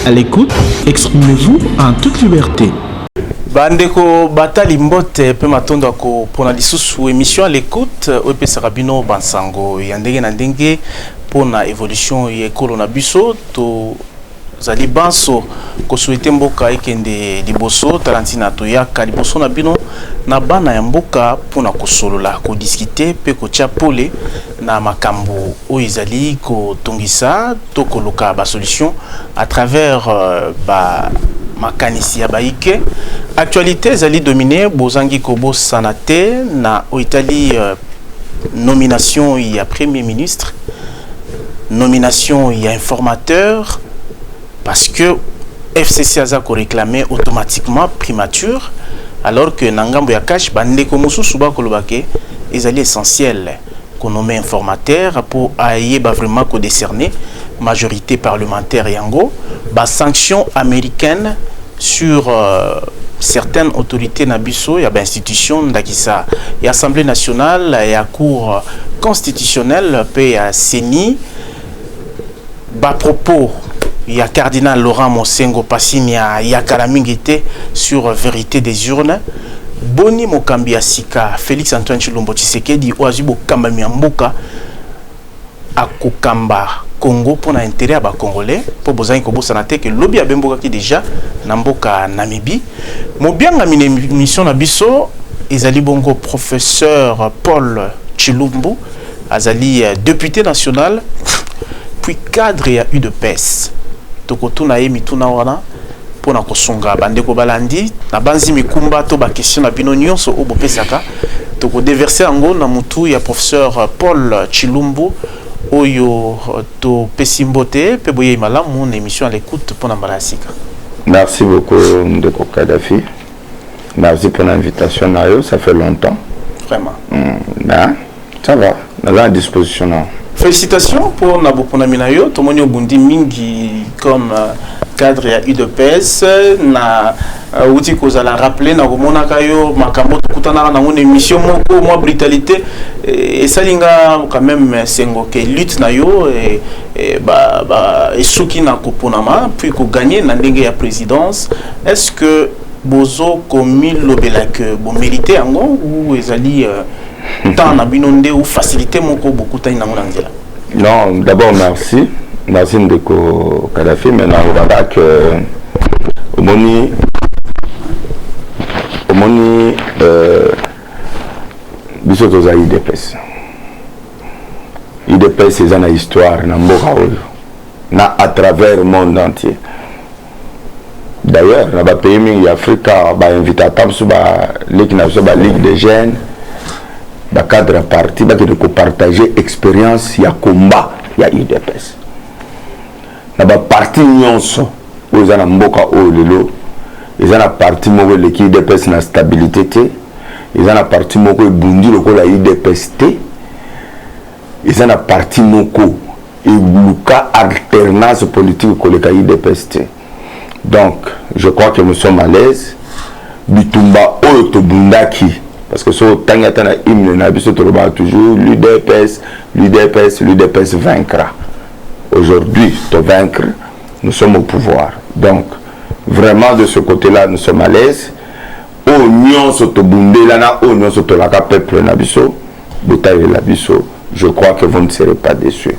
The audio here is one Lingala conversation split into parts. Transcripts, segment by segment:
À l'écoute, exprimez-vous en toute liberté. Bandeko batali mbote pe matondo ko pona lisusu émission à l'écoute ope sarabino bansango ya ndenge na ndenge pona évolution ya kolona biso to zali banso ko souhaiter mboka ekende liboso talantina to yaka liboso na bino na bana ya mboka pona ko solola ko discuter pe ko tia pole na makambo o ezali ko tongisa to ko loka ba solution à travers ba makanisi ya baike actualité zali dominé bozangi kobo sanate na Italie nomination il y a premier ministre nomination il y a informateur parce que FCC a réclamé automatiquement primature alors que nangambo ya cash bande ko mususu ba kolobake ezali essentiel qu'on nomme informateur pour ailler vraiment ko décerner majorité parlementaire yango ba sanction américaine sur certaines autorités nabiso ya ba institution ndakisa ya Assemblée nationale ya cour constitutionnelle pe ya CENI ba propos ya cardinal Laurent Mosengo Passini ya kalamingite sur vérité des urnes Boni Mokambi Asika Félix Antoine Tshilombo Tshisekedi oazibo kamba miamboka akokamba Congo pour l'intérêt à Congolais pour besoin que bossa na te que lobby a bemboka qui déjà na mboka Namibie mo bien na mission na biso ezali bongo professeur Paul Tshilombo azali député national puis cadre ya UDPS tokoto na ye mituna wana pour na kosonga bandeko balandi na banzi mikumba to ba question na bino nyonso o bopesaka toko déverser ango na mutu ya professeur Paul Tshilombo Oyo to pesimbote pe boye malamu mon émission à l'écoute pour Nambarasika. Merci beaucoup Ndeko Kadhafi. Merci pour l'invitation Nayo, ça fait longtemps. Vraiment. Ben, ça va, on est à disposition. Félicitations pour Nabopona Minayo, Tomonio Bundi Mingi comme cadre à UDPS na outil qu'on a rappelé na romona kayo makambo kutana na une émission moko moi brutalité et ça linga quand même sengo que lutte na yo et suki na koponama puis ko gagner na ndenge ya présidence est-ce que bozo komi lobela que bon mérité ango ou ezali tant na binonde ou facilité moko beaucoup tani na nzela? Non, d'abord merci Ndeko Kadhafi, mais on va que Omoni biso za IDPS. IDPS c'est une histoire na mboka oyo na à travers le monde entier. D'ailleurs, na ba pays mingi Afrika ba invita tamsu ba ligue nationale ba ligue des jeunes ba cadre parti ba que partager expérience ya combat ya IDPS. Na ba parti nyonso oza na mboka oyo lelo eza na parti moko leki IDPS na stabilité te eza na parti moko ebundi lokola IDPS te eza na parti moko eluka alternance politique koleka IDPS te. Donc je crois que nous sommes à l'aise bitumba oyo tobundaki parce que so tangata na hymne na biso toloba toujours l'UDPS vaincra. Aujourd'hui, de vaincre, nous sommes au pouvoir. Donc, vraiment de ce côté-là, nous sommes à l'aise. Oignon sotobunde lana, oignon sotolaka peuple nabiso, bouteille labiso. Je crois que vous ne serez pas déçus.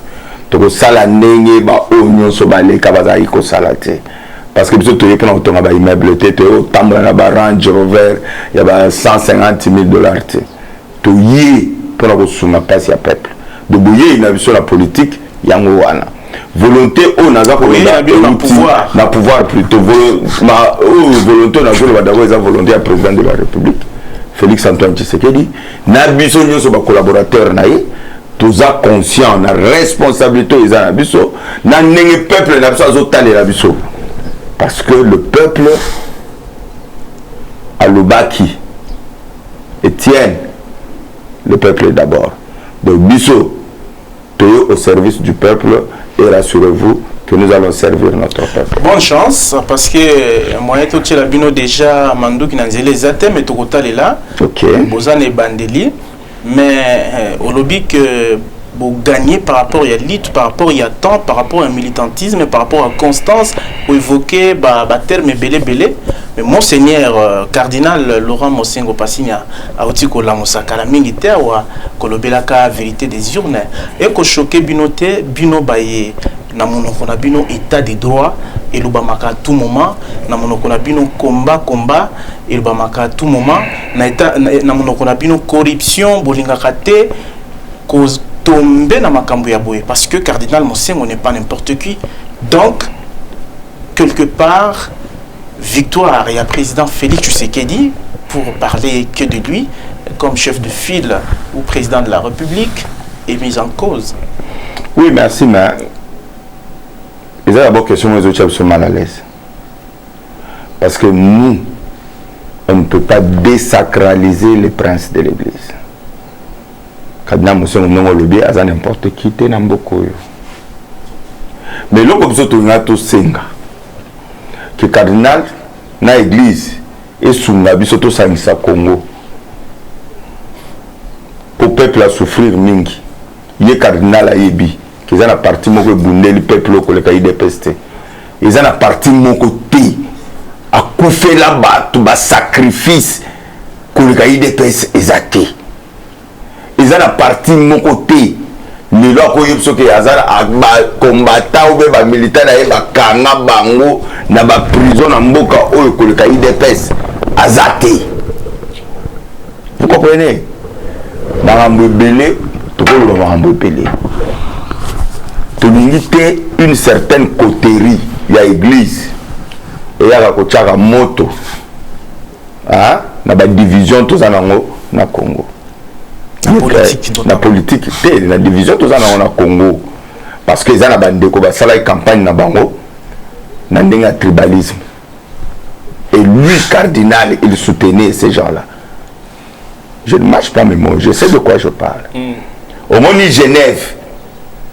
Donc, ça la nenge ba oignon sobale kabaza iko salate. Parce que biso toye pour autant ba immeuble tete o tambra na ba Range Rover, il y a 150 000 $. Toye pour la suma passe ya peuple. De bouiller nabiso la politique yango wana. Volonté on a na pouvoir plutôt volonté na jolo badako eza volonté ya président de la République Félix Antoine Tshisekedi na biso nyoso ba collaborateur na ye toza conscient na responsabilité eza na biso na ndenge peuple na biso azotale na biso parce que le peuple alobaki Etienne le peuple d'abord donc biso au service du peuple et rassurez-vous que nous allons servir notre peuple. Bonne chance parce que moi et tout la bino déjà mandou qui n'anzele les athèmes et tout là. OK. Bozane bandeli mais au lobby que gagner par rapport à la lutte, par rapport à temps, par rapport à militantisme, par rapport à constance, pour évoquer terme belé. Mais Monseigneur cardinal Laurent Mosengo Passigna a aussi la mosakala militaire ou kolobelaka vérité des urnes et ko choqué binoté bino baye na monoko na bino état de droit et lubamaka à tout moment na monoko na bino combat et lubamaka à tout moment na état na monoko na bino corruption bolingaka te cause tomber na makambo ya boye parce que cardinal Mosengo n'est pas n'importe qui. Donc quelque part victoire et à président Félix Tshisekedi pour parler que de lui comme chef de file ou président de la République est mise en cause. Oui, merci, mais il y a d'abord question aux autres qui sont mal à l'aise. Parce que nous, on ne peut pas désacraliser les princes de l'Église. Quand nous sommes lobby, à n'importe qui, t'es dans beaucoup. Mais là, comme ça, on a tous cinq. Que cardinal na église et sunga biso to sangisa Congo pour peuple a souffrir mingi ye cardinal a yebi que za na parti moko bundeli peuple ko le kai de peste ils a na parti moko te a koufer la ba to ba sacrifice ko le kai de peste ezate ils a na parti moko te ni lo ko yebso ke azara ba combattant ou ba militaire ba kanga bango na ba prison na mboka oyo ko le kai de peste azate. Vous comprenez? Marambo belé to ko lo marambo belé to limiter une certaine coterie ya église et ya ko tchaka moto ah na ba division to zanango na Congo. La politique, la division, tout ça dans le Congo. Parce que les gens ont fait campagne dans Bango, dans le tribalisme. Et lui, cardinal, il soutenait ces gens-là. Je ne mâche pas mes mots, je sais de quoi je parle. Au moins, Genève,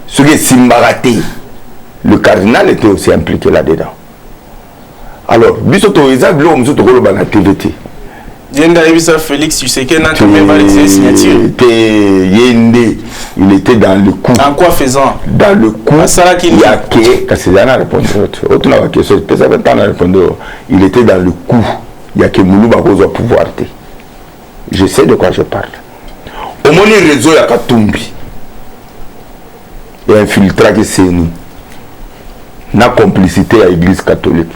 ce qui est Simbaraté, le cardinal était aussi impliqué là-dedans. Alors, il y a une activité. Félix Tshisekedi n'a jamais validé ses signatures. Il était dans le coup. En quoi faisant? Dans le coup. Il y a il était dans le coup. Il y a que Moulouba au pouvoir. Je sais de quoi je parle. Au moins, le réseau, il y a Katumbi. Il y a infiltré que c'est nous. La complicité à l'église catholique.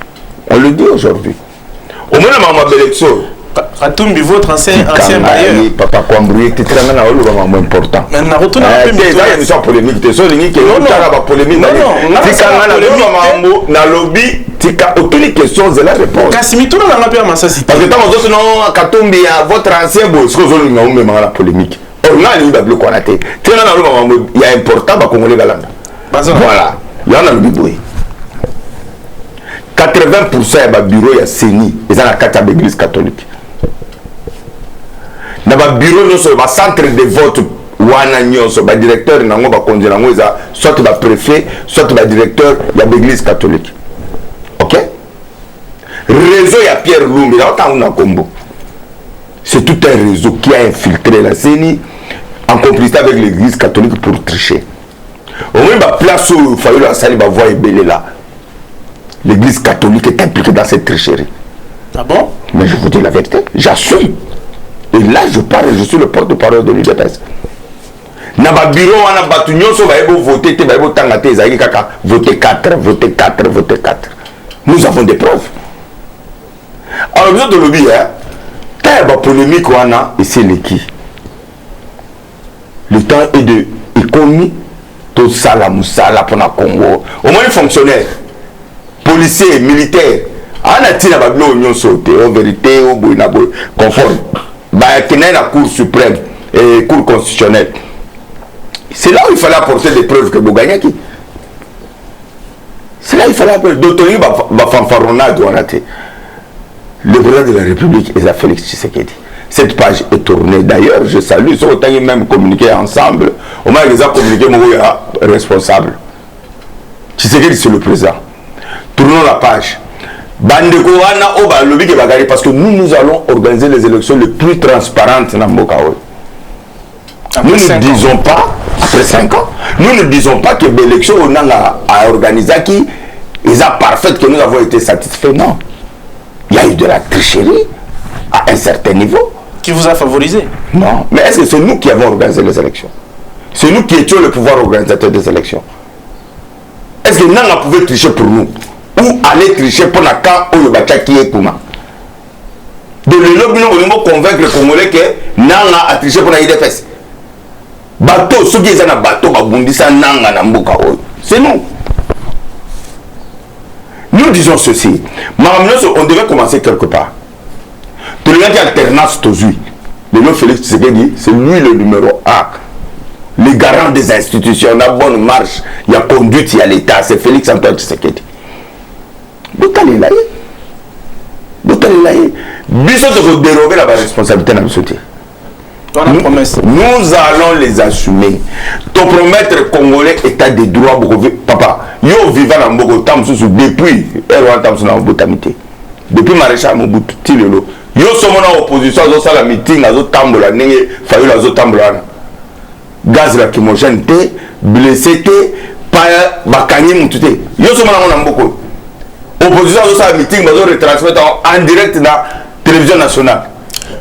On le dit aujourd'hui. Au moins, ma élection. Katumbi, votre ancien bailleur. Papa Kwambroué, tu es très important. Mais on a retourné un peu. C'est une polémique. Tu es polémique. Non, na lobby, tu as aucune question, c'est la réponse. Kassimito, on a pas massa cité. Parce que tant que non, Katumbi, votre ancien boss, on a même la polémique. On a une double qualité. Tu es là, il y a important, bah Congolais galanda. Voilà, il y en a le biboué. 80% de bureau il y a CENI, ils ont la carte de l'église catholique. Dans le bureau, nous sommes centre de vote, le directeur, soit le préfet, soit le directeur de l'église catholique. Ok? Réseau, il y a Pierre Lumbi, c'est tout un réseau qui a infiltré la CENI en complicité avec l'église catholique pour tricher. Au moins, la place où il fallait la salle, il va voir là. L'église catholique est impliquée dans cette tricherie. Ah bon? Mais je vous dis la vérité, j'assume. Et là, je parle, je suis le porte-parole de l'UDPS. Dans le bureau, on a battu, on va voter, voter 4, voter 4, voter 4. Nous avons des preuves. Alors, vous êtes de lobby, hein? Quand il y a une polémique, on a, et c'est qui? Le temps est de économie, tout ça, la moussala pour le Congo. Au moins, les fonctionnaires, policiers, militaires, on a tiré la Babylone, sauté, en vérité, au bout de conforme. Qui est la Cour suprême et Cour constitutionnelle. C'est là où il fallait apporter des preuves que vous gagnez qui. C'est là où il fallait apporter d'autres fanfaronnades. Le président de la République est Félix Tshisekedi. Cette page est tournée. D'ailleurs, je salue, ils ont même communiqué ensemble. Au moins, ils ont communiqué, mon responsable. Tshisekedi, c'est le président. Tournons la page. Parce que nous allons organiser les élections les plus transparentes dans Mboka. Nous ne disons pas après 5 ans. Nous ne disons pas que l'élection on a organisé qui est parfaite, que nous avons été satisfaits. Non. Il y a eu de la tricherie à un certain niveau. Qui vous a favorisé? Non. Mais est-ce que c'est nous qui avons organisé les élections? C'est nous qui étions le pouvoir organisateur des élections. Est-ce que Nanga pouvait tricher pour nous? Ou aller tricher pour la camp où le Bacha qui est Kouma? De l'éloge, nous voulons convaincre les Congolais que Nanga a triché pour la IDFS. Bateau, ceux qui sont dans bateau, Nanga Nambuka. C'est nous. Nous disons ceci. On devait commencer quelque part. Tout le monde qui alternance aujourd'hui. Le nom Félix Tshisekedi, c'est lui le numéro 1. Le garant des institutions, la bonne marche, il y a conduite, il y a l'État, c'est Félix Antoine Tshisekedi. Boutali là. Biso de déroger la responsabilité dans le soutien. Nous allons les assumer. Te promettre Congolais état de droit, papa, yo vivant dans Bogo Tamsou depuis Erwan Tamsou dans Botamité. Depuis Maréchal Mobutu Tilelo. Yo sommes en opposition à la meeting, à Zotambola, Nenge, Fayou, à Zotambola. Gaz lacrymogène, blessé, pas Bakani Moutouté. Yo sommes en Boko. Opposition à la meeting, à retransmettre en direct dans la télévision nationale.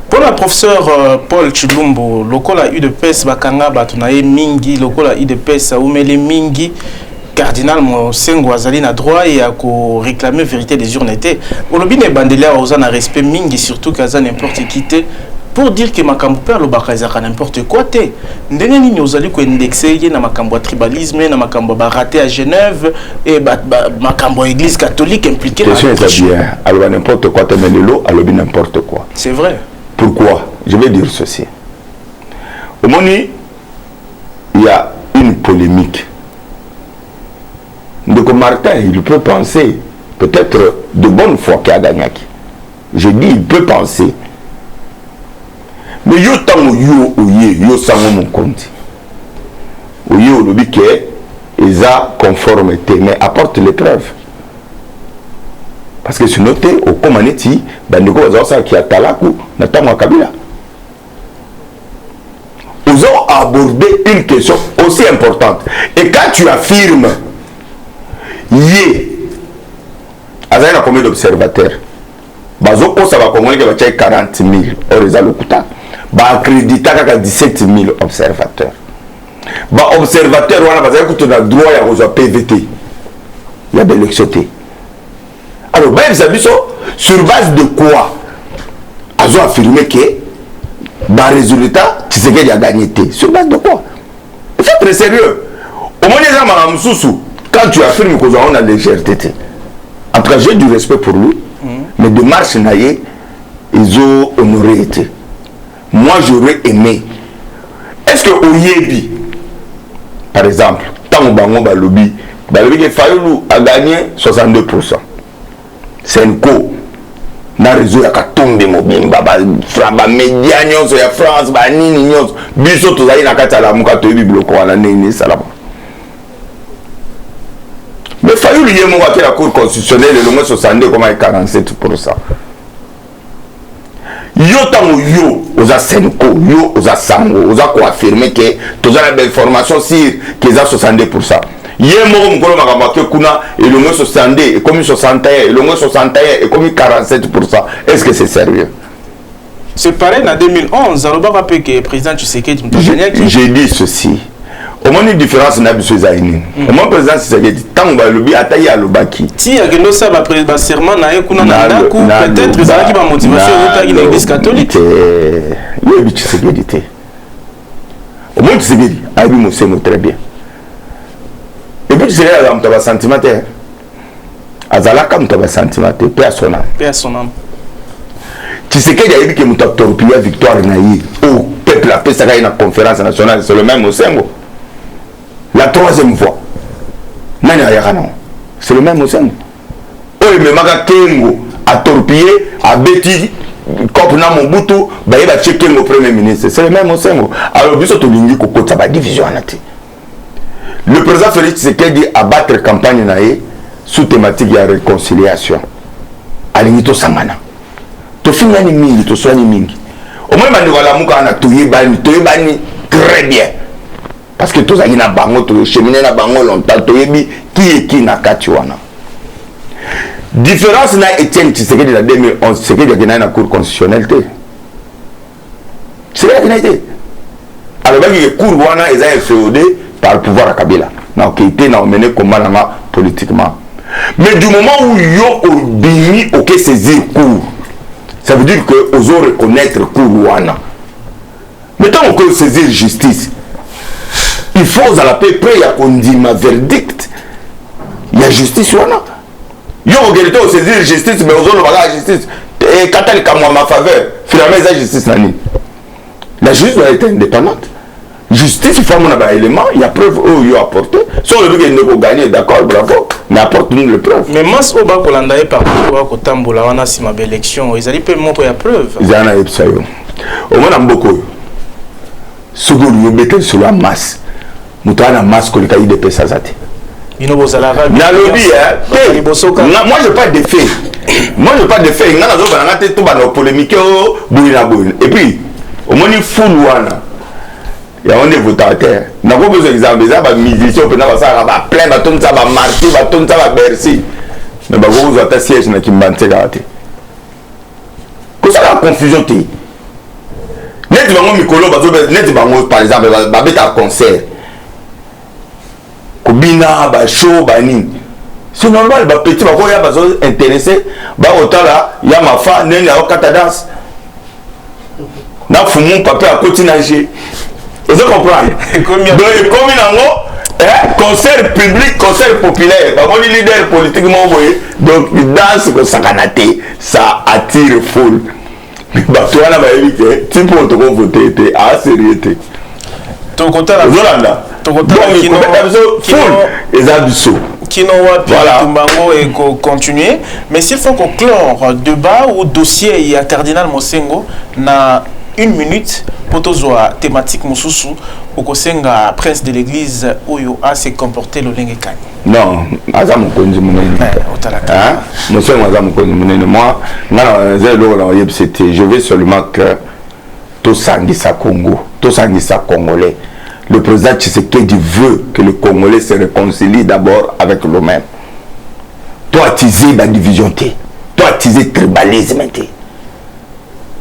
Pour le professeur Paul Chilumbo, lokola UDPS bakanga batunaye mingi, lokola UDPS aumele mingi, cardinal Mosengo azali na droit et à réclamer vérité des urnes était. Olobine bandela ozana respect mingi surtout kaza n'importe qui te pour dire que makambo père lo bakazaka n'importe quoi te. Ndenge nini ozali ko indexer na makambo tribalisme na makambo ba raté à Genève et makambo église catholique impliquée dans bien. Alors n'importe quoi te melelo, alobi n'importe quoi. C'est vrai. Pourquoi? Je vais dire ceci. Au Moni, il y a une polémique. Donc Martin, il peut penser, peut-être de bonne foi qu'il a gagné. Je dis, il peut penser. Mais yo tango yo oye, yo sango mon compte. Oye o lobi ke, eza conformité, mais apporte les preuves. Parce que c'est noté au Komaneti, Bandeko Wazaosa qui a Talaku, Natamo Kabila. Nous avons abordé une question aussi importante. Et quand tu affirmes, yé, Azaïna combien d'observateurs? Bazoko, ça va communiquer que va 40 000, or les alokuta. Ba accrédita qu'à 17 000 observateurs. Ba observateurs, on a besoin de droit à rejoindre PVT. Il y a de l'excité. Alors, sur base de quoi ils ont affirmé que dans le résultat, Tshisekedi a gagné. Sur base de quoi? Il faut être sérieux. Au moins, quand tu affirmes qu'on a une légèreté, en tout cas, j'ai du respect pour lui, mais de marche naïe, ils ont honoré été. Moi, j'aurais aimé. Est-ce que Oyebi, par exemple, tant que Bango Balobi, Balobi Fayoulou a gagné 62%. C'est un coup. Na réseau ya katombe mobile baba fraba média nyonso ya France ba nini nyonso biso tozali na kati la muka toyebi biloko wana nini salama. Mais Fayoulou yemo wa la cour constitutionnelle le moins 62,47%. Yo tango yo oza senko yo oza sango oza ko affirmer que tozala belle formation sur que za 62%. Yemo mukolo makamake kuna et le moins 62 et comme 61 et le moins 61 et comme 47%. Est-ce que c'est sérieux? C'est pareil en 2011, alors pas rappeler que le président Tshisekedi j'ai dit ceci. Au moins une différence n'a pas besoin d'aini. Au moins président Tshisekedi tant que le bi atayi alobaki. Si a que ça va président serment na kuna na ndaku peut-être ça qui va motivation au une église catholique. Le bi Tshisekedi té. Au moins Tshisekedi a vu mon très bien. Et puis c'est là où tu as un sentiment. Azalaka tu as un sentiment. Paix à son âme. Paix à son âme. Tu sais qu'il y a dit que tu as torpillé la victoire au peuple a fait ça une conférence nationale. C'est le même Osengo. La troisième fois. C'est le même Osengo. Oh, mais Maga Kengo a torpillé, a bêti, comme na Mobutu, il va checker le premier ministre. C'est le même Osengo. Alors, il faut que tu aies une division. Le président Félix Tshisekedi a battu la campagne sous thématique de la réconciliation. Alinito Sangana. To fingani mingi, to soigni mingi. Au moins, il y a très bien. parce que tous les bango, tous les chemins na bango longtemps, qui est qui na katiwana. Différence na Etienne Tshisekedi de 2011, Tshisekedi qui na la cour constitutionnelle. C'est là qu'il a été. Alors que le cour wana est inféodé par le pouvoir à Kabila. Na qui était na mené comment politiquement. Mais du moment où yo obéi au que saisir cour, ça veut dire que os reconnaître cour wana. Mais tant que saisir justice, il faut à la paix près à qu'on dit ma verdict. Il y a justice wana. Yo regardez au saisir justice mais os la justice et quand elle comme ma faveur, finalement la justice nani. La justice doit être indépendante. Justice, il faut avoir un élément, il y a preuve où il y a apporté. Si on veut gagner, d'accord, bravo, mais apporte-nous les preuves. Mais moi, si on va collander par rapport au Tamboula, on a si ma belle élection, ils allaient pas montrer la preuve. Ils en ont ça. Au moins, on a beaucoup. Ce que vous mettez sur la masse, nous avons la masse que les cahiers de Pessazate. Moi, je n'ai pas de fait. Moi, je n'ai pas de fait. Il y a des polémiques. Et puis, au moins, il faut il y a des votateurs. Il y a des exemples. Il y a des musiciens qui ont plein de temps, ça va marquer, ça va bercer. Mais il y a des sièges qui ont été gâtés. Qu'est-ce que la confusion? Par exemple, il y a un concert. Kobina, show, c'est normal, les petits sont intéressés. Il y a ma femme, il y a un danse. Il y a un papier à continuer. Vous comprenez? Concert public, concert populaire. Les leaders politiquement, donc ils dansent comme ça attire foule. Mais toi, on a dit que tu peux te voter à sérieuxité. Ton côté là. Qui n'ont pas continuer, mais s'il faut conclure débat ou dossier, il y a Cardinal Mosengo na 1 minute pour tous la thématique Moussousou au Kosenga prince de l'église Oyo a se comporté le Lengekani. Non, Azam Konzi Mounene. Moi, je veux seulement que tout Sangisa Congo, tout Sangisa Congolais. Le président Tshisekedi veut que le Congolais se réconcilie d'abord avec lui-même. Toi, attiser la division, toi, attiser le tribalisme.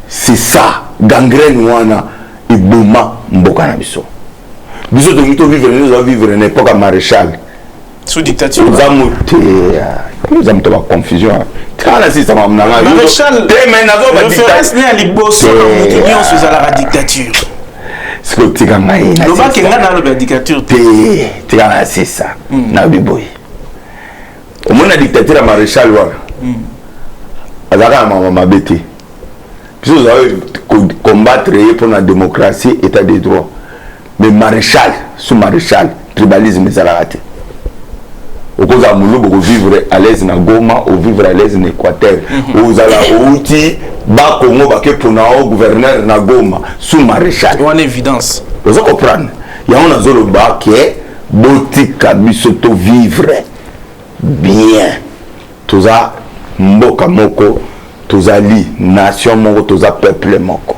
C'est ça, gangrène wana et bouma mbokana biso. Biso de nous allons vivre une époque à maréchal. Sous dictature. Nous avons la confusion. Maréchal, référence à l'Ibosso, nous sommes à la dictature. Ce que tu as dit, la dictature. C'est ça. Au moins la dictature à maréchal, Azara m'a bêté. Puis vous avez combattre pour la démocratie, état de droit. Mais maréchal, sous maréchal, tribalisme, c'est la raté. Au cause de Moulou, vous vivre à l'aise dans Goma, ou vivre à l'aise en Équateur. Vous allez au outil, bas Congo, pour le gouverneur na Goma, sous maréchal. En évidence. Vous comprenez? Il y a un zolo bas qui est botika bisoto vivre bien. Tout ça, mboka moko, tout ça li nation moko, tout ça peuple moko.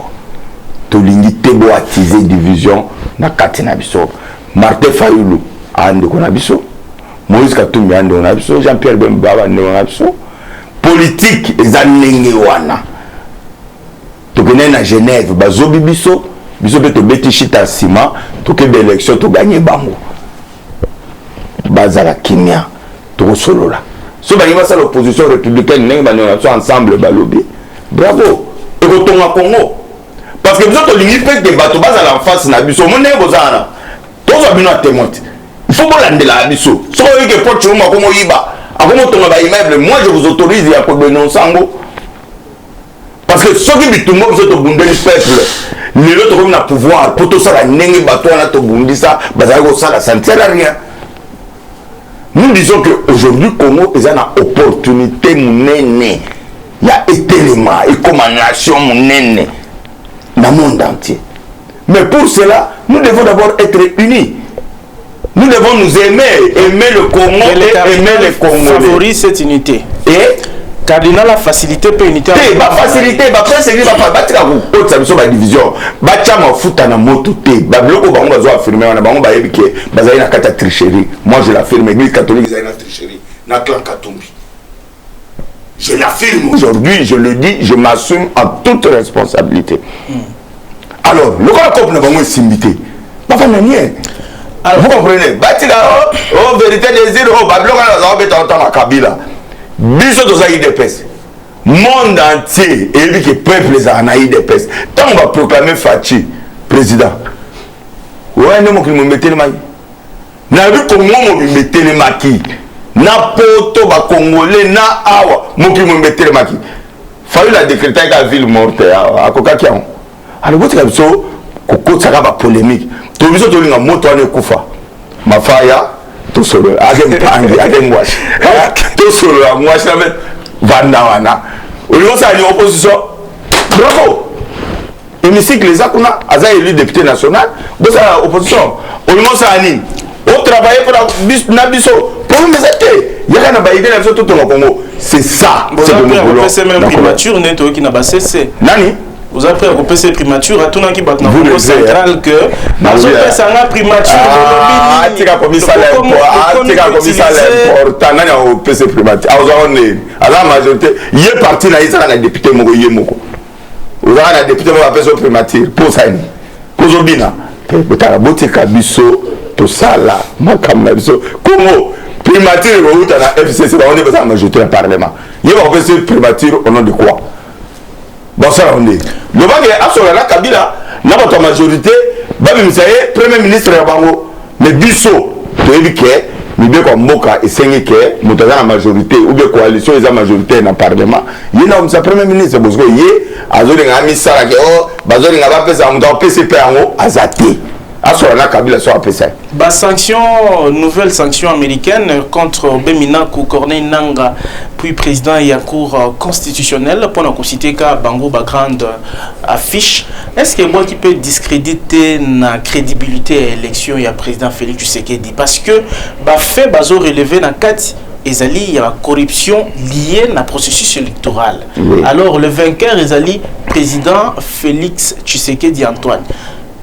Tout l'unité doit attiser division na katina biso. Martin Fayulu ande kona biso. Moïse Katumbi ande kona biso. Jean-Pierre Bemba ande kona biso. Politique ezalenge wana. Tokene na Genève bazobi biso. Biso pe to beti chita sima. Toke d'élection to gagner bango. Bazala kimia. To solola. So ba yeba sa l'opposition républicaine nenge ba nation ensemble balobi. Bravo. Et kotonga Congo. Parce que vous êtes limité de bateau bas à la face na biso mon nez bozana tous abino témoin il faut bolande la biso so que porte chuma comme yiba akomo tonga ba immeuble moi je vous autorise à ko benonsango parce que ceux qui bitumbo vous êtes bundeli peuple les autres comme na pouvoir pour tout ça la nenge bateau na to bundisa bazali ko sala ça ne sert à rien. Nous disons que aujourd'hui Congo est une opportunité munene il y a étellement et comme nation munene dans le monde entier. Mais pour cela, nous devons d'abord être unis. Nous devons nous aimer le Congo et aimer les Congolais. Favorise cette unité. Et cardinal a facilité pour unité. Ba facilité, ba persécuter, ba batika ko haute sa ba division. Ba chama futa na moto te. Ba bloko ba on va zo affirmer on ba ba yebike bazali na kata tricherie. Moi je l'affirme, l'église catholique ils na tricherie. Na clan Katumbi. Je l'affirme aujourd'hui, je le dis, je m'assume en toute responsabilité. Alors, le grand couple n'a pas moins simbité. Pas fait manier. Alors, vous comprenez? Batika, oh, vérité désir, oh, Babylon, on va mettre en Kabila. Biso de Zaïd Depes. Monde entier, et lui qui peuple les anaïs Depes. Tant on va proclamer Fachi, président. Ouais, non, moi qui me mettais le maquis. N'a vu comment on me mettait le maquis. Na poto ba congolais na awa moki mo mettre le maquis. Fallu la décréter la ville morte à Kokakian. Alors vous savez so koko tsaka ba polémique. To biso to linga moto ane kufa. Mafaya to solo agem pangi agem wash. To solo la wash na met vanda wana. Oligo sa ni opposition. Bravo. Hémicycle les akuna aza élu député national. Bo sa opposition. Oligo sa ni on travaille pour la biso pour nous aider. Il y a un baïdé là sur tout le Congo. C'est ça. Vous avez repéré même primature n'est-ce qui n'a pas cessé. Nani? Vous avez repéré primature à tout le monde qui bat dans le central que vous avez fait ça la primature. Ah, tu as commis ça l'important. Tu as commis ça l'important. Nani a repéré primature. À la majorité, il est parti là, il a député Mogoye Moko. Vous avez un député qui a fait primature pour ça. Aujourd'hui, vous avez boté Kabiso. Tout ça là, ma caméra, comment primature ou dans la FCC, on est besoin de majorité dans le Parlement. Il va faire primature au nom de quoi? Bon, ça on est. Le banc est absolument là, Kabila, n'a pas de majorité, Babi Moussayé, Premier ministre Yabango, mais Bisso, tu es dit mais bien comme Moka et Sengheke, nous avons la majorité, ou bien coalition, ils ont la majorité dans le Parlement. Il y a un Premier ministre, parce que il y a un mis ça là, oh, Bazoli n'a pas fait ça, on a PCP en haut, Azati. Nouvelle sanction américaine contre Bemina Corneille Nanga, puis président et à cour constitutionnelle pour nous citer qu'à Bango ba grande affiche. Est-ce que moi qui peut discréditer la crédibilité de l'élection et à président Félix Tshisekedi parce que bah fait bazo relevé dans 4 ezali il y a la corruption liée à processus électoral. Oui. Alors le vainqueur ezali président Félix Tshisekedi Antoine.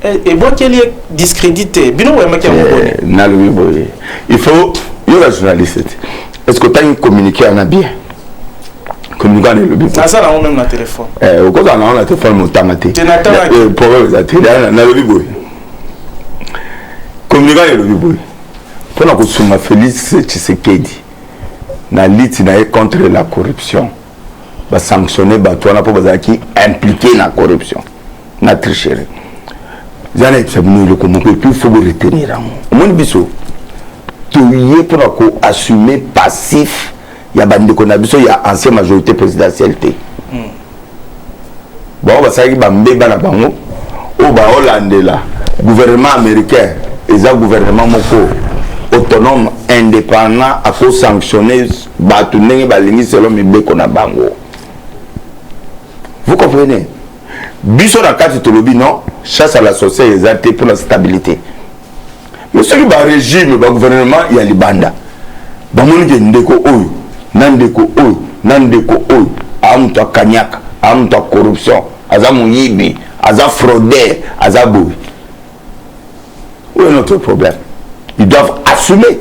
Et moi qui est discrédité, il faut, il y a un journaliste. Est-ce que tu as communiqué en bien? Communiquer le lobby. Ça, on a même le téléphone. Au cas où on a le téléphone, on a le problème, on a le lobby. Communiquer le lobby. Pour que ce soit Félix Tshisekedi, na lutte contre la corruption, va sanctionner Batouana pour qui impliqué dans la corruption, na tricherie. Il faut retenir. Pour assumer passif, il y a une ancienne majorité présidentielle. Bon, on va dire que le gouvernement américain et le gouvernement autonome, indépendant, a sanctionné selon vous comprenez? Biso na carte de lobby non, chasse à la société exaltée pour la stabilité. Mais ce qui va régime, le gouvernement, il y a les bandes. Bamoni ndeko oyo, nandeko oyo, amto kanyaka, amto corruption, aza munyibi, aza fraudeur, aza boui. Où est notre problème? Ils doivent assumer.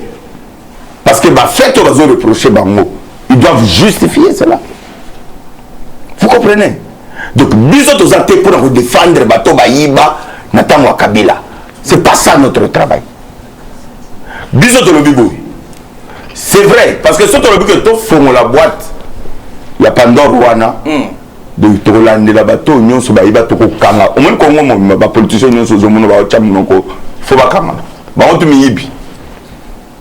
Parce que bah fait on va reprocher bango. Ils doivent justifier cela. Vous comprenez? Donc, nous sommes pour défendre Bato Baïba, Nathan Kabila. C'est pas ça notre travail. C'est vrai, parce que si tu as que tu fais la boîte, il y a Pandore Rwana, de Tolande la bateau, nous sommes Baïba Toko Kanga. Au moins, comme les politiciens, nous sommes Baïba faut pas Kanga. On te met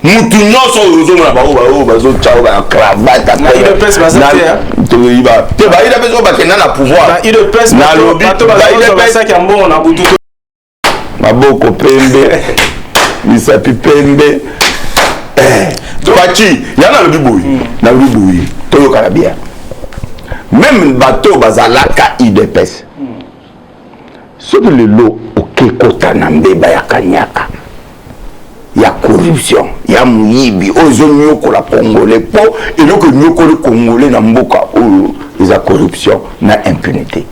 mutu nyonso ozomona bao bazo tchao ba cravate na ile pesa bazate to iba te ba ile pesa bakena na pouvoir na ile pesa na lobby ba ile pesa ki ambongo na butu maboko pembe misapi pembe Bachi yana lobby boy na lobby boy to yo kala bien même bateau bazalaka IDPS sur le lot okekota na mbeba ya kanyaka. Il y a corruption, ya muyibi ozo nyoko la congolais po et donc nyoko le congolais na mboka o ils a corruption na impunité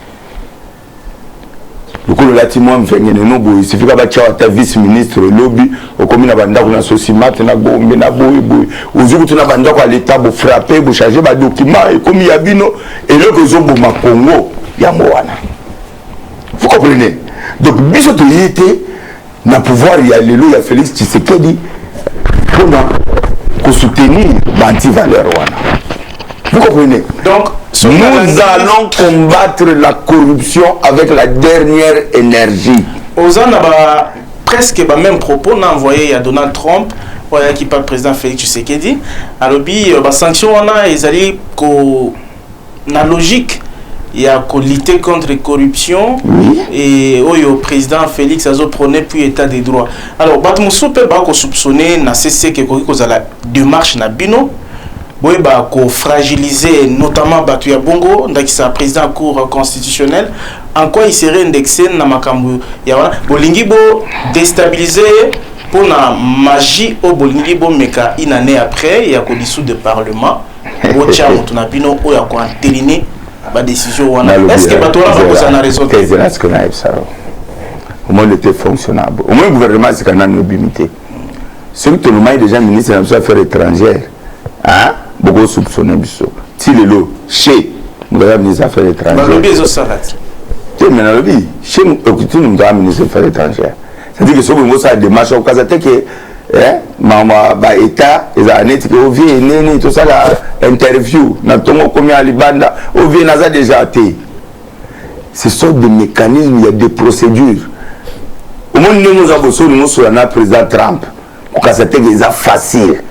le latiment vengene no boy il suffit ba tcha ta vice ministre lobby au commune na banda kuna sosimat na bombe na boy ozo tuna banda kwa l'état bo frapper bo changer ba document et comme ya bino et le que zo bo ma Congo ya mwana vous comprenez donc biso to yité na pouvoir ya lelo ya Félix Tshisekedi pour soutenir l'anti-valeur. Vous comprenez? Donc, nous allons combattre la corruption avec la dernière énergie. Aux ans, presque le même propos, on a envoyé à Donald Trump, qui parle président Félix Tshisekedi. Alors, les sanctions, on a la logique. Il y a qu'à lutter contre la corruption et le président Félix a prôné puis état des droits. Alors, Batmousou peut pas soupçonner na cessé que la démarche na bino, boy ba ko fragiliser notamment Batuya Bongo, donc c'est président de la cour constitutionnelle. En quoi il serait indexé na makambu ya wana bolingi bo déstabiliser pour la magie au bolingi bo meka une année après il y a qu'au dissoudre le parlement. Au tcha mutuna bino o ya ko entériner la décision. Est-ce que Batola va vous en raison? Au moins, il était fonctionnable. Au moins, le gouvernement, c'est quand même une mobilité. Celui qui est déjà ministre des Affaires étrangères, hein, beaucoup soupçonnés. Si le lot, chez le ministre des Affaires étrangères. Le lobby est au salat. Tu es le lobby. Chez le ministre des Affaires étrangères. C'est-à-dire que ce que ça a démarché au Kazakh, maman ba état les années que au vieux néné tout ça la interview na tongo combien libanda au vieux naza déjà été ce sont des mécanismes il y a des procédures au moins nous avons besoin nous sur la président Trump pour que c'était déjà facile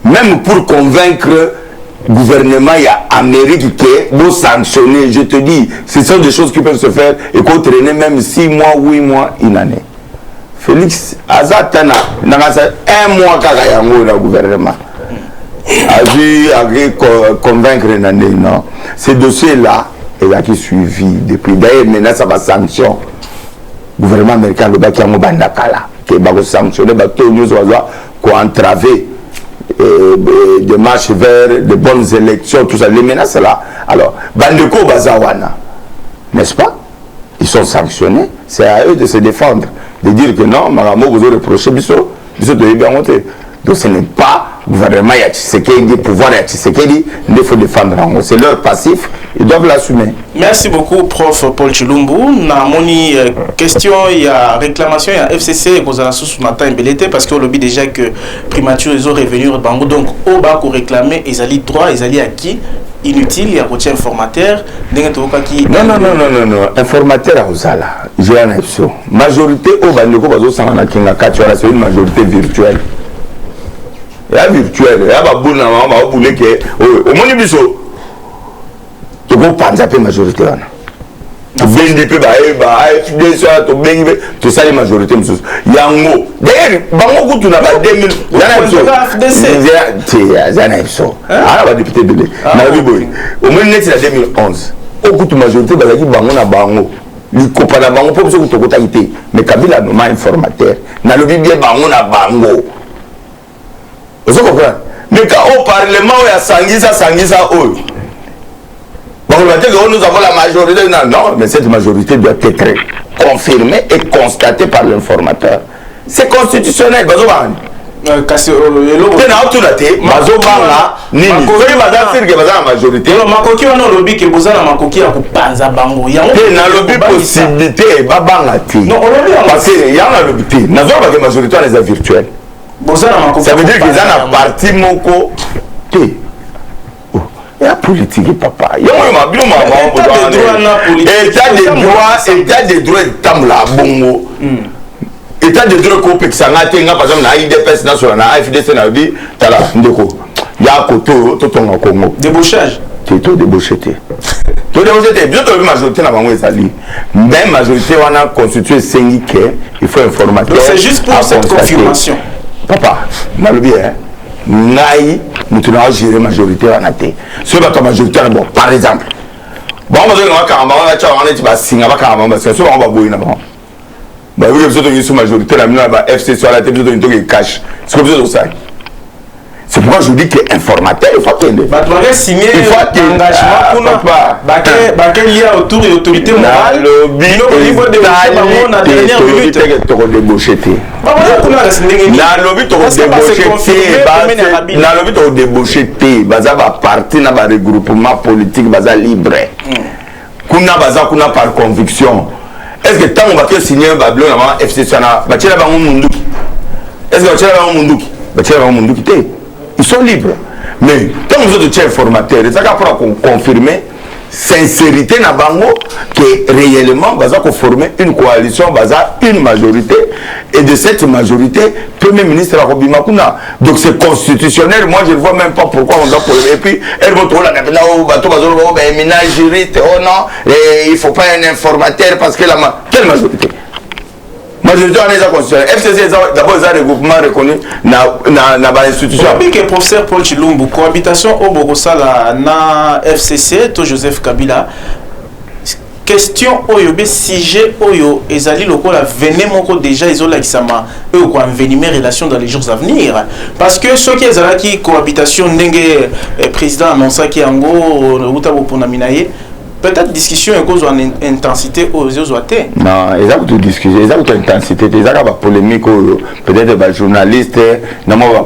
même pour convaincre le gouvernement il y a Amérique qui est sanctionner je te dis ce sont des choses qui peuvent se faire et qu'on traîner même 6 mois 8 mois une année. Félix Azatana, un mois quand le gouvernement a vu convaincre non. Ces dossiers-là, il a qui suivi depuis. D'ailleurs, maintenant, ça va sanctionner. Le gouvernement américain, le Baki Bandakala, qui va sanctionner, qui a entravé des marches vers de bonnes élections, tout ça. Les menaces là. Alors, Bandeko Bazawana, n'est-ce pas? Ils sont sanctionnés, c'est à eux de se défendre. De dire que non, Maramo vous a reproché Bissot, Bissot devait bien monter. Donc ce n'est pas le gouvernement Tshisekedi, le pouvoir Tshisekedi, il faut défendre. C'est leur passif, ils doivent l'assumer. Merci beaucoup, prof Paul Chilumbu. Na moni question, il y a réclamation, il y a FCC, vous avez sous matin embelleté parce qu'on lobby déjà que primature ils ont revenu au Bango. Donc au bas pour réclamer, ils allaient droit, ils allaient acquis. Inutile, il y a un informateur. Non. Informateur à Ozala. J'ai un option. Majorité au Bandeko, c'est une majorité virtuelle. Il y a virtuelle. Il y a au moins, tu peux penser à la majorité. Tu sais les majorités. Il y a un mot. D'ailleurs, Bango, tu n'as pas 2000. Il y a un option. Ah, la député de l'État. Au moins, c'est la 2011. Au bout de la majorité, il y a Bango na Bango. Il comprend la Bango pour que tu aies été. Mais Kabila n'a pas informateur. N'a le bien Bango na Bango. Vous comprenez? Mais quand au Parlement, il y a Sangisa, nous avons la majorité. Non, mais cette majorité doit être confirmée et constatée par l'informateur. C'est constitutionnel. Ça veut dire qu'ils ont un parti moko. Il y a politique, papa. Il y a état de droit, bongo. État de droit, par exemple, na IDPS national, na AFDC, na bi, tala, ndeko. Il y a koto, totonga Congo. Débauchage. Tout débauché. Tout débauché. Bien sûr, la majorité n'a pas sali. Même majorité, on a constitué 5 il faut information. C'est juste pour cette confirmation. Papa, n'a le bien. Naï, nous devons gérer la majorité en athée. Ce n'est pas la majorité, bon, par exemple. Bon, on va dire que on va bah oui vous êtes sous majorité la mine bah FC sur la tête vous êtes cash c'est comme ça c'est pourquoi je dis que informateur il faut attendre bah tu vas signer engagement pour quel lien autour de l'autorité morale au niveau de la dernière minute tu vas débaucher bah voilà pour la signer na lobby tu vas débaucher baza ba parti na ba regroupement politique baza libre kuna baza kuna par conviction est-ce que tant on va que signer ba blanc na FC sana ba tshela ba munduki est-ce que ba tshela ba munduki te ils sont libres mais quand vous êtes informateur c'est ça pour confirmer sincérité na bango que réellement baza ko former une coalition baza une majorité et de cette majorité premier ministre Robima Kuna donc c'est constitutionnel moi je ne vois même pas pourquoi on doit et puis elle va trouver la bateau ménage juriste oh non il faut pas un informateur parce que quelle majorité majorité on est constitutionnel FCC d'abord ils ont regroupement reconnu na ba institution depuis que professeur Paul Chilombo cohabitation au Bogosala na FCC to Joseph Kabila question oyo be sujet oyo ezali lokola vené moko déjà izola kisama eux ko envenimer relation dans les jours à venir parce que ceux qui ezala qui cohabitation ndenge président annonça ki yango utabo pona minaye peut-être discussion et cause en intensité aux autres. Non, ils ont toute discussion, ils ont toute intensité, ils ont pas polémique peut-être des journalistes, non moi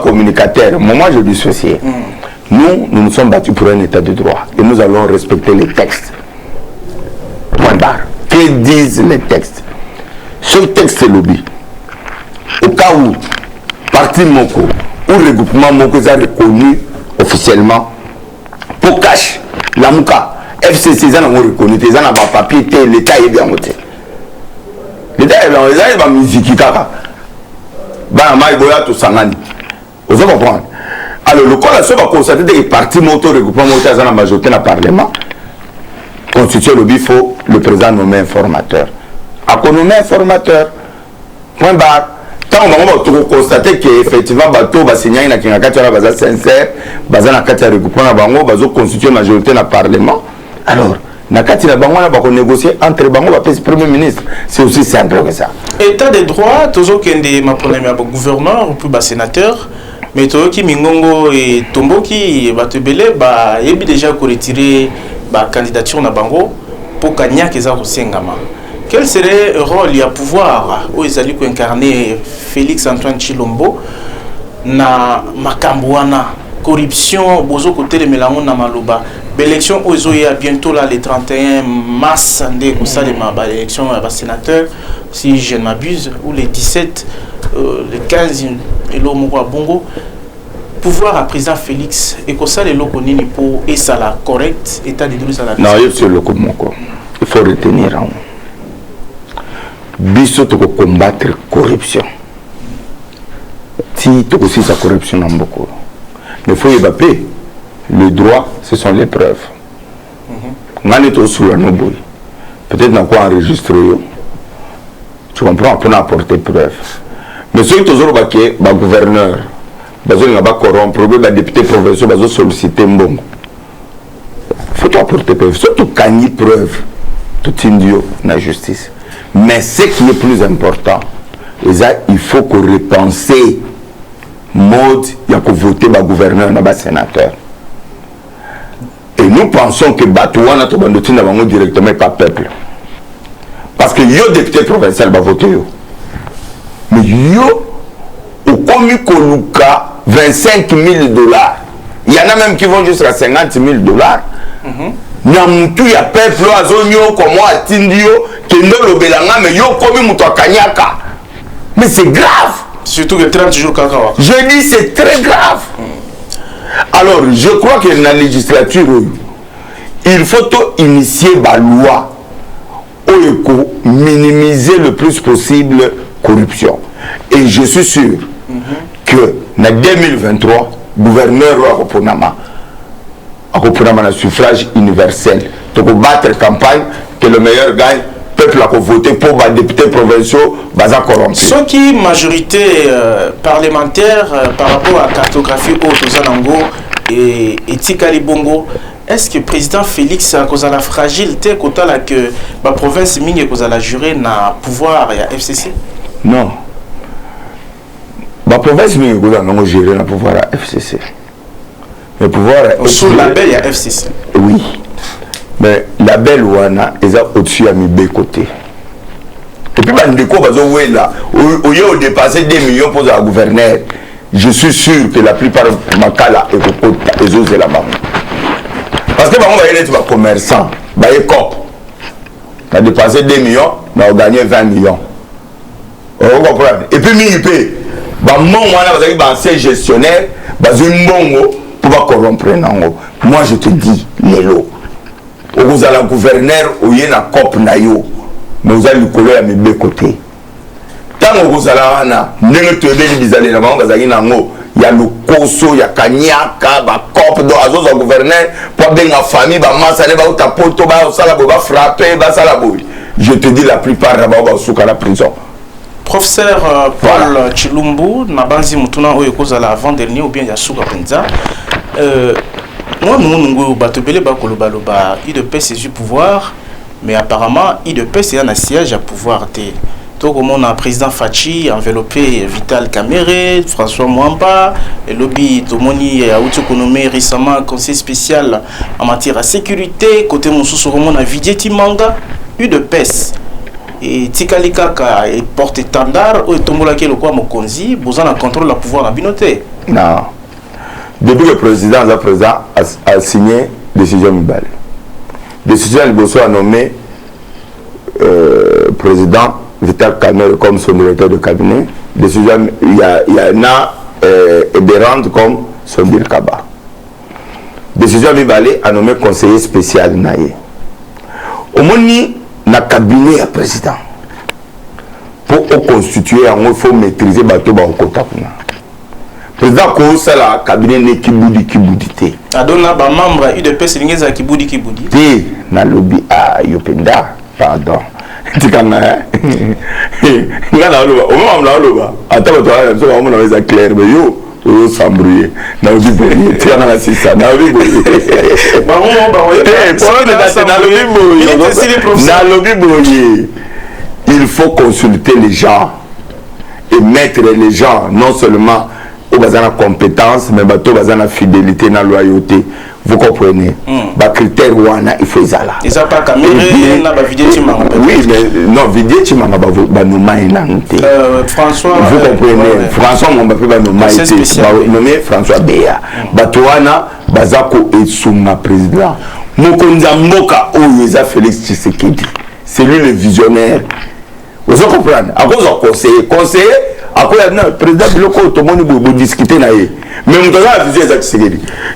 communicateur. Moi je dissocie. Nous nous sommes battus pour un état de droit et nous allons respecter les textes. Point barre. Que disent les textes? Ce texte est lobby. Au cas où parti Moko ou regroupement Moko est reconnu officiellement pour cash. La Mouka, FCC, ils ont reconnu, ils ont un papier, l'État est bien monté. L'État est bien monté, ils ont musique. Ils ont comprendre. Alors, le cas, va constater que les partis moto, regroupement moto, ils ont la majorité dans le Parlement. Constituer le bifo, le président nommé informateur. À qu'on nomme informateur, point barre. Tant on va constater qu'effectivement, bateau va signer une carte sincère, basé dans la regroupement bango, bazo constituer majorité dans le Parlement. Alors, na kati la bango va négocier entre bango va le premier ministre. C'est aussi simple que ça. État de droit, toujours qu'un des ma problème avec gouverneur ou puis bas sénateur, mais toujours qui mingongo et tombo qui va te belé, bah il a déjà retirer ba candidature na bango pour gagner qu'ils ont sengama. Quel serait le rôle à pouvoir où ils allaient incarner Félix Antoine Chilombo na Makambouana corruption bozo côté de Mélangon na Maloba l'élection aux bientôt là le 31 mars ndé ko salema ba élection à sénateur si je ne m'abuse ou les 17 le 15 et l'homme à Bongo pouvoir à président Félix et ko sale loko nini pour et ça la correct état de droit ça la non il le moko il faut retenir hein. Biso to combattre corruption. Si tu aussi sa corruption en beaucoup. Mais il faut évaper. Le droit, ce sont les preuves. Peut-être n'a pas enregistré. Tu comprends pour apporter preuve. Mais ceux qui ont le gouverneur, ils ont corrompre, le député provincial, ils ont sollicité un bon. Il faut apporter preuve. Surtout quand il y a preuve, tout indio la justice. Mais ce qui est plus important, il faut qu'on repense mode, il y a qu'on voter le gouverneur et le sénateur. Et nous pensons que Batouana va directement par peuple. Parce que le député provincial va voter. Mais au commis Koluka, 25 000 $. Il y en a même qui vont jusqu'à 50 000 $. Il y a peuple à Zonyo, comme moi, à Tindio, qui est le Belanga, mais yo comme Mouto Kanyaka. Mais c'est grave. Surtout que 30 jours Kakawa. Je dis c'est très grave. Alors, je crois que dans la législature, il faut initier la loi pour minimiser le plus possible la corruption. Et je suis sûr que en 2023, le gouverneur Aroponama un suffrage universel. Donc, battre la campagne, que le meilleur gagne, le peuple a voté pour les députés provinciaux, baza corrompus. Ce qui majorité parlementaire par rapport à la cartographie au Tozanango et Tikali Bongo, est-ce que président Félix a causé la fragilité quand la que la province mingi causé la juré na pouvoir et FCC? Non. La province mingi causé na gérer na pouvoir à FCC. Le pouvoir sous la belle il y a FCC. Oui. Mais la belle ouana est au-dessus à mes deux côtés. Et puis quand on va là, au lieu de dépasser 2 millions pour le gouverneur, je suis sûr que la plupart de Makala et Kokota et autres là-bas. Parce que on va être des commerçants, bah les cop, on a dépassé 2 millions, on a gagné 20 millions. On comprend. Et puis MIP, bah moi on a des anciens gestionnaires, bah une bongo pour corrompre nango. Moi je te dis les lots. Vous avez un gouverneur où il y a un cop naïo, mais vous avez le colère à mes deux côtés. Tant que vous avez un il y a le Koso, il y a Kanyaka, il y a cop, il y a un gouverneur, pour bien la famille, il y a un poto, il y a frapper, je te dis la plupart de la prison. Professeur Paul Chilumbu, Nabanzi Mutuna, ou Ekozala avant-dernier, ou bien Yasuka Penza. Moi, nous batobele bakoloba IDP c'est du pouvoir, mais apparemment IDP c'est un siège à pouvoir. Donc on a président Fachi enveloppé Vital Kamere, François Mwamba, et lobby Tomoni a autonomé récemment conseil spécial en matière de sécurité côté Moussou on a Vidé Timanga UDPS et Tikalikaka et porte étendard ou Tombola qui le quoi Mokonzi, besoin de contrôle le pouvoir à binoté. Non. Depuis que le président a signé décision Mibale. Décision Liboso a nommé président Vital Kamere comme son directeur de cabinet. Décision, il y en a Eberand comme son Dirkaba. Décision Mibale a nommé conseiller spécial Naye. Au moins, na cabinet à président. Pour constituer, il faut maîtriser bateau au Kota. Président Koussa la cabinet ne kiboudi te. Adona ba membre UDPS lingeza kiboudi. Te na lobby a Yopenda pardon. Tikanga. Ngana loba, o mama la loba. Ata ba toa so ba mona za clair be yo s'embrouiller. Na lobby boye, tikanga na sisa, na lobby boye. Ba mo ba oye. Na lobby boye. Il faut consulter les gens et mettre les gens non seulement la compétence, mais la fidélité, la loyauté. Vous comprenez? Les critères, il faut ça là. Ils n'ont pas caméra, oui, mais non, vidéo, tu m'as François. Vous comprenez? François, on va nommer François Béa. Batouana, Bazako et Souma président. Mokonza Moka, Oyeza Félix Tshisekedi. C'est lui le visionnaire. Vous comprenez? À cause du conseiller. Après, le président de l'Oko, tout le monde peut discuter. Mais on a visé ça.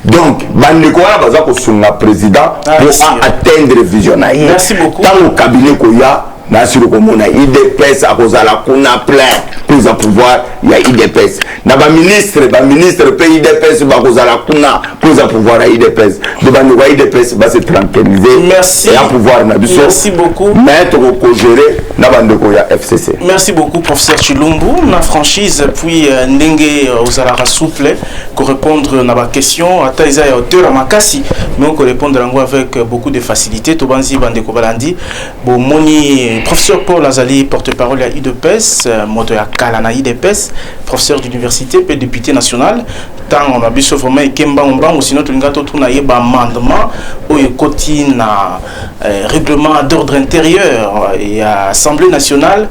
Donc, il faut que président pour atteindre le visionnaire. Merci beaucoup. Dans le cabinet, il y a IDPS, à cause de la kuna plein, prise à pouvoir, il y a IDPS. Dans le ministre, pays IDPS, à cause de la kuna, prise à pouvoir, il y a IDPS. Devant le IDPS, va se tranquilliser. Merci. Et à pouvoir, merci beaucoup. Mettre au gérer, il y a FCC. Merci beaucoup, professeur Chilumbu. La franchise, puis Ndenge aux alara souple, pour répondre à ma question, à Taïza et auteur à Makassi, mais on peut répondre avec beaucoup de facilité. Tobanzi Bandeko Balandi, bon, Moni. Professeur Paul Azali, porte-parole à IDPS, moto à Kalana IDPS, professeur d'université, puis député national. Tant on a besoin vraiment de Kemba Ombang, ou sinon, on a tout un amendement, ou un règlement d'ordre intérieur et à l'Assemblée nationale,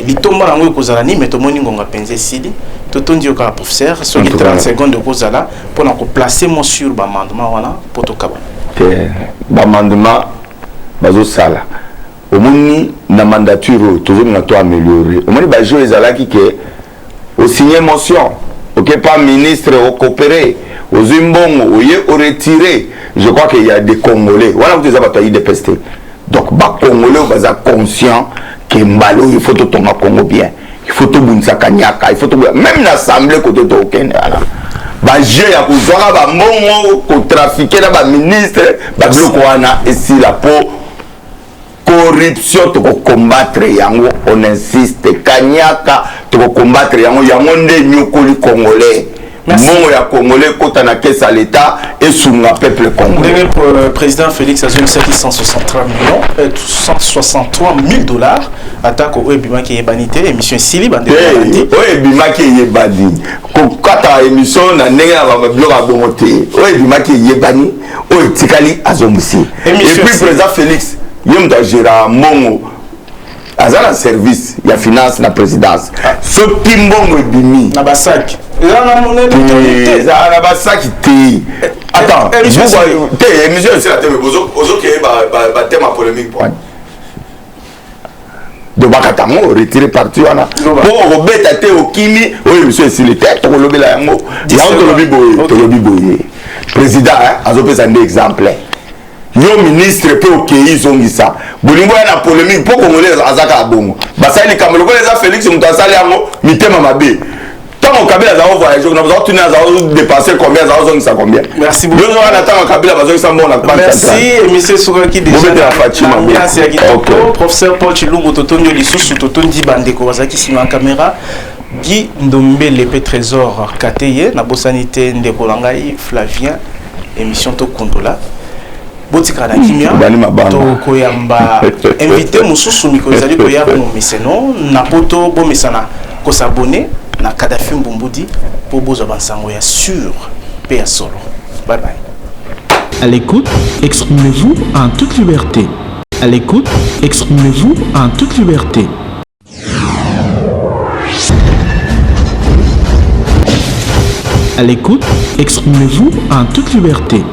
l'Itomba Lango Kozalani, mais tout le monde a pensé ici. Tout le monde a professeur, sur les 30 secondes de Kozala, pour nous placer sur l'amendement, pour tout le monde. L'amendement, Bazosala. Au moins, la mandature, toujours améliorer. Au moins, les Zalaki qui au signer motion, ok, pas ministre, au coopérer, aux Zimbongo, au retirer. Je crois qu'il y a des Congolais. Voilà, vous avez des pestes. Donc, les Congolais, vous êtes conscients que Mbalo, il faut tout le Congo bien. Il faut tout le monde Kanyaka, il faut tout même l'Assemblée côté de Oken. J'ai à vous trafiquer la ministre, et si la peau. Corruption, tu peux combattre yango, on insiste. Kanyaka, tu peux combattre yango, yango nde nyokoli congolais. Mon ya Congolais kota na caisse à l'État et sous le peuple congolais. Le président Félix Azouine c'est 163 000 dollars. Attaque au Ebima qui est banité émission Sili bande. Oui, Ebima qui est banni. Kata émission na nenga ba bloc a bonté. Oui, Ebima qui est banni. Oui, tikali azomisi. Et puis président Félix, yem da gérant Mongo. Azala service, il y a finance la présidence. Ce pimbongo bimi. Na basak. Attends, émission c'est la thème. Ozo qui est thème polémique. De Bakatamo, retiré parti. Pour Robert Tate Okimi, oui, monsieur, c'est le tête, on lobby la yango. Il y a un lobby boye. Président, Azopé, c'est un exemple. Yo ministre peut ok zongisa bolingo na polémique pour congolais azaka bongo basali les Camerounais les Félix Mutasali yango mitema mabe tant Kabila za voyager on a tenu à dépasser combien za zongisa combien merci beaucoup yo na tant Kabila bazongisa bon na merci monsieur Souraki déjà merci à Kitoko professeur Paul Chilungu totonyo lisusu totondi bandeko bazaki sima caméra Guy Ndombele pe trésor Kateye na bosanité ndeko langai Flavien émission to kondola botika na kimia to koyamba invité mususu miko ezali koya mo miseno na poto bo misana ko s'abonner na Kadhafi Mbumbudi pour bozo bansango ya sur pe ya solo. Bye bye. À l'écoute, exprimez-vous en toute liberté. À l'écoute, exprimez-vous en toute liberté. À l'écoute, exprimez-vous en toute liberté.